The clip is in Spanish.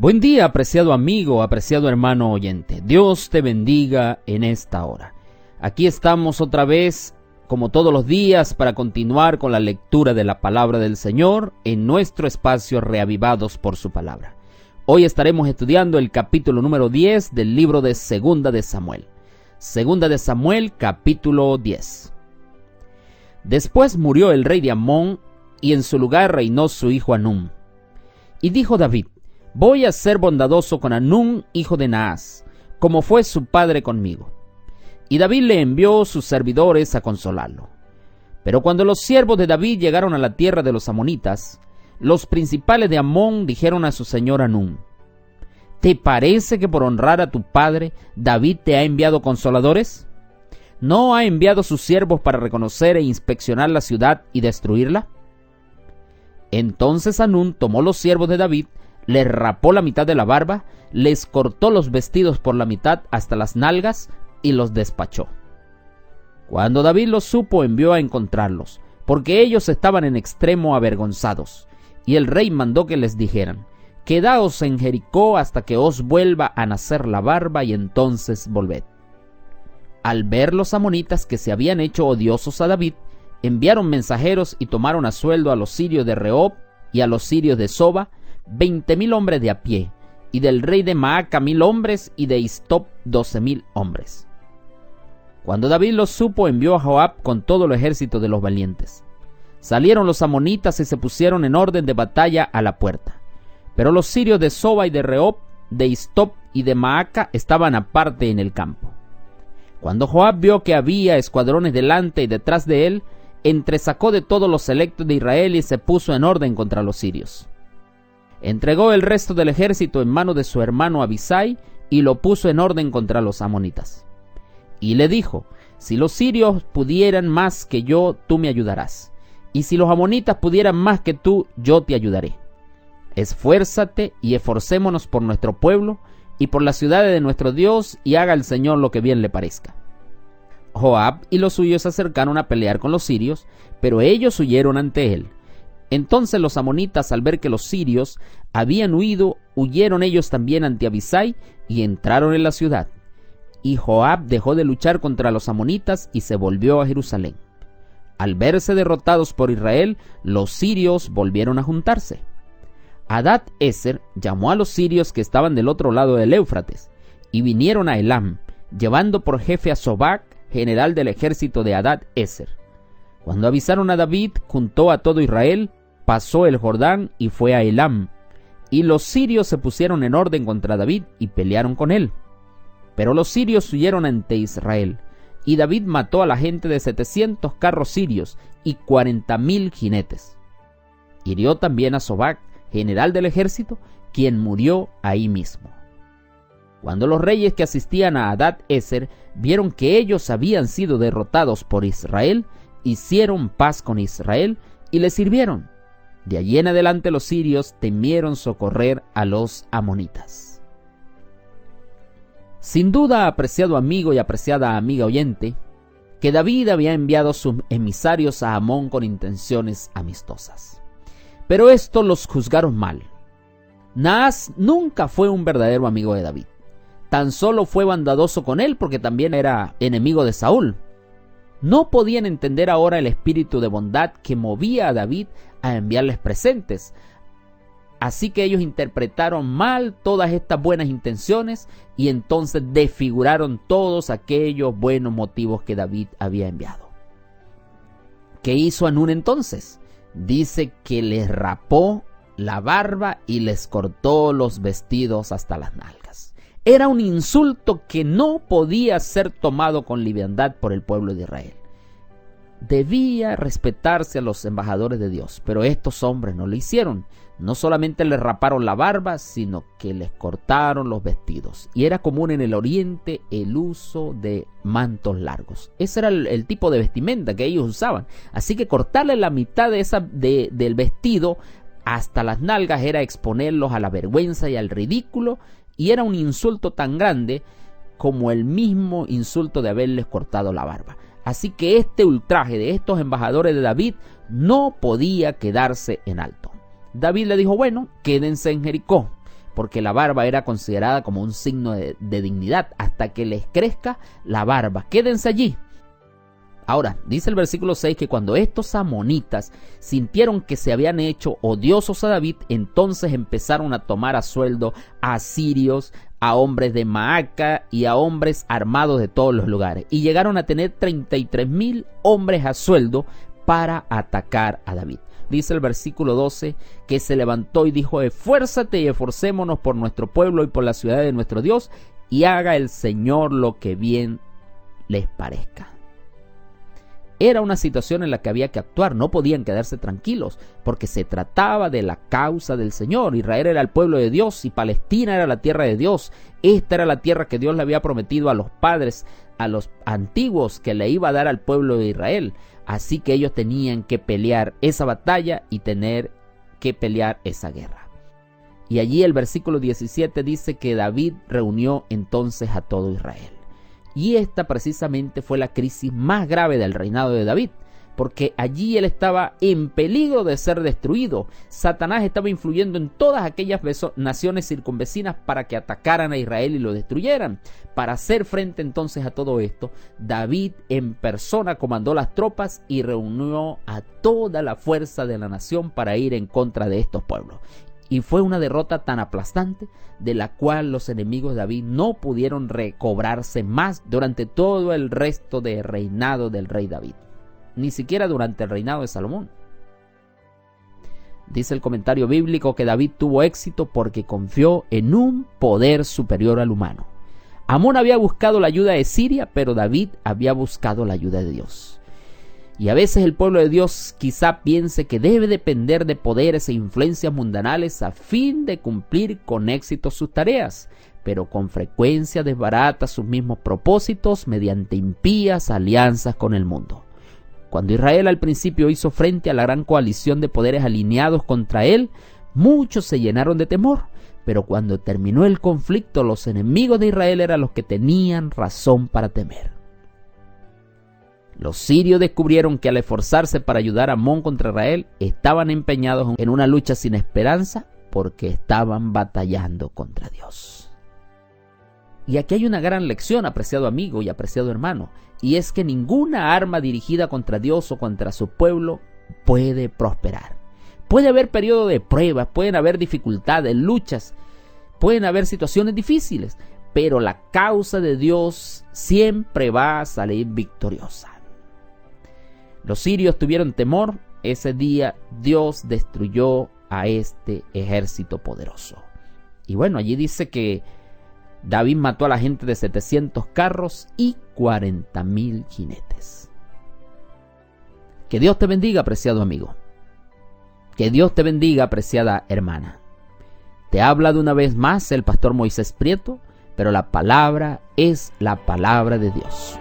Buen día, apreciado amigo, apreciado hermano oyente. Dios te bendiga en esta hora. Aquí estamos otra vez, como todos los días, para continuar con la lectura de la palabra del Señor en nuestro espacio Reavivados por su palabra. Hoy estaremos estudiando el capítulo número 10 del libro de Segunda de Samuel. Segunda de Samuel, capítulo 10. Después murió el rey de Amón, y en su lugar reinó su hijo Hanún. Y dijo David: voy a ser bondadoso con Hanún, hijo de Naas, como fue su padre conmigo. Y David le envió sus servidores a consolarlo. Pero cuando los siervos de David llegaron a la tierra de los amonitas, los principales de Amón dijeron a su señor Hanún: ¿te parece que por honrar a tu padre, David te ha enviado consoladores? ¿No ha enviado sus siervos para reconocer e inspeccionar la ciudad y destruirla? Entonces Hanún tomó los siervos de David, les rapó la mitad de la barba, les cortó los vestidos por la mitad hasta las nalgas y los despachó. Cuando David los supo, envió a encontrarlos, porque ellos estaban en extremo avergonzados. Y el rey mandó que les dijeran: quedaos en Jericó hasta que os vuelva a nacer la barba, y entonces volved. Al ver los amonitas que se habían hecho odiosos a David, enviaron mensajeros y tomaron a sueldo a los sirios de Rehob y a los sirios de Soba, 20,000 hombres de a pie, y del rey de Maaca 1,000 hombres, y de Istop 12,000 hombres. Cuando David lo supo, envió a Joab con todo el ejército de los valientes. Salieron los amonitas y se pusieron en orden de batalla a la puerta. Pero los sirios de Soba y de Rehob, de Istop y de Maaca estaban aparte en el campo. Cuando Joab vio que había escuadrones delante y detrás de él, entresacó de todos los selectos de Israel y se puso en orden contra los sirios. Entregó el resto del ejército en mano de su hermano Abisai y lo puso en orden contra los amonitas. Y le dijo: si los sirios pudieran más que yo, tú me ayudarás, y si los amonitas pudieran más que tú, yo te ayudaré. Esfuérzate y esforcémonos por nuestro pueblo y por las ciudades de nuestro Dios, y haga el Señor lo que bien le parezca. Joab y los suyos se acercaron a pelear con los sirios, pero ellos huyeron ante él. Entonces los amonitas, al ver que los sirios habían huido, huyeron ellos también ante Abisai y entraron en la ciudad. Y Joab dejó de luchar contra los amonitas y se volvió a Jerusalén. Al verse derrotados por Israel, los sirios volvieron a juntarse. Hadad-Ezer llamó a los sirios que estaban del otro lado del Éufrates, y vinieron a Elam, llevando por jefe a Sobac, general del ejército de Hadad-Ezer. Cuando avisaron a David, juntó a todo Israel, pasó el Jordán y fue a Elam. Y los sirios se pusieron en orden contra David y pelearon con él. Pero los sirios huyeron ante Israel, y David mató a la gente de 700 carros sirios y 40,000 jinetes. Hirió también a Sobac, general del ejército, quien murió ahí mismo. Cuando los reyes que asistían a Hadad-Ezer vieron que ellos habían sido derrotados por Israel, hicieron paz con Israel y le sirvieron. De allí en adelante los sirios temieron socorrer a los amonitas. Sin duda, apreciado amigo y apreciada amiga oyente, que David había enviado sus emisarios a Amón con intenciones amistosas. Pero esto los juzgaron mal. Naas nunca fue un verdadero amigo de David. Tan solo fue bondadoso con él porque también era enemigo de Saúl. No podían entender ahora el espíritu de bondad que movía a David a enviarles presentes. Así que ellos interpretaron mal todas estas buenas intenciones y entonces desfiguraron todos aquellos buenos motivos que David había enviado. ¿Qué hizo Hanún entonces? Dice que les rapó la barba y les cortó los vestidos hasta las nalgas. Era un insulto que no podía ser tomado con liviandad por el pueblo de Israel. Debía respetarse a los embajadores de Dios, pero estos hombres no lo hicieron. No solamente les raparon la barba, sino que les cortaron los vestidos. Y era común en el oriente el uso de mantos largos. Ese era el tipo de vestimenta que ellos usaban. Así que cortarle la mitad del vestido hasta las nalgas era exponerlos a la vergüenza y al ridículo, y era un insulto tan grande como el mismo insulto de haberles cortado la barba. Así que este ultraje de estos embajadores de David no podía quedarse en alto. David le dijo: bueno, quédense en Jericó, porque la barba era considerada como un signo de dignidad. Hasta que les crezca la barba, quédense allí. Ahora, dice el versículo 6 que cuando estos amonitas sintieron que se habían hecho odiosos a David, entonces empezaron a tomar a sueldo a sirios, a hombres de Maaca y a hombres armados de todos los lugares. Y llegaron a tener 33,000 hombres a sueldo para atacar a David. Dice el versículo 12 que se levantó y dijo: esfuérzate y esforcémonos por nuestro pueblo y por la ciudad de nuestro Dios, y haga el Señor lo que bien les parezca. Era una situación en la que había que actuar, no podían quedarse tranquilos, porque se trataba de la causa del Señor. Israel era el pueblo de Dios y Palestina era la tierra de Dios. Esta era la tierra que Dios le había prometido a los padres, a los antiguos, que le iba a dar al pueblo de Israel. Así que ellos tenían que pelear esa batalla y tener que pelear esa guerra. Y allí el versículo 17 dice que David reunió entonces a todo Israel. Y esta precisamente fue la crisis más grave del reinado de David, porque allí él estaba en peligro de ser destruido. Satanás estaba influyendo en todas aquellas naciones circunvecinas para que atacaran a Israel y lo destruyeran. Para hacer frente entonces a todo esto, David en persona comandó las tropas y reunió a toda la fuerza de la nación para ir en contra de estos pueblos. Y fue una derrota tan aplastante de la cual los enemigos de David no pudieron recobrarse más durante todo el resto del reinado del rey David, ni siquiera durante el reinado de Salomón. Dice el comentario bíblico que David tuvo éxito porque confió en un poder superior al humano. Amón había buscado la ayuda de Siria, pero David había buscado la ayuda de Dios. Y a veces el pueblo de Dios quizá piense que debe depender de poderes e influencias mundanales a fin de cumplir con éxito sus tareas, pero con frecuencia desbarata sus mismos propósitos mediante impías alianzas con el mundo. Cuando Israel al principio hizo frente a la gran coalición de poderes alineados contra él, muchos se llenaron de temor, pero cuando terminó el conflicto, los enemigos de Israel eran los que tenían razón para temer. Los sirios descubrieron que al esforzarse para ayudar a Amón contra Israel, estaban empeñados en una lucha sin esperanza porque estaban batallando contra Dios. Y aquí hay una gran lección, apreciado amigo y apreciado hermano, y es que ninguna arma dirigida contra Dios o contra su pueblo puede prosperar. Puede haber periodos de pruebas, pueden haber dificultades, luchas, pueden haber situaciones difíciles, pero la causa de Dios siempre va a salir victoriosa. Los sirios tuvieron temor. Ese día Dios destruyó a este ejército poderoso. Y bueno, allí dice que David mató a la gente de 700 carros y 40,000 jinetes. Que Dios te bendiga, apreciado amigo. Que Dios te bendiga, apreciada hermana. Te habla de una vez más el pastor Moisés Prieto, pero la palabra es la palabra de Dios.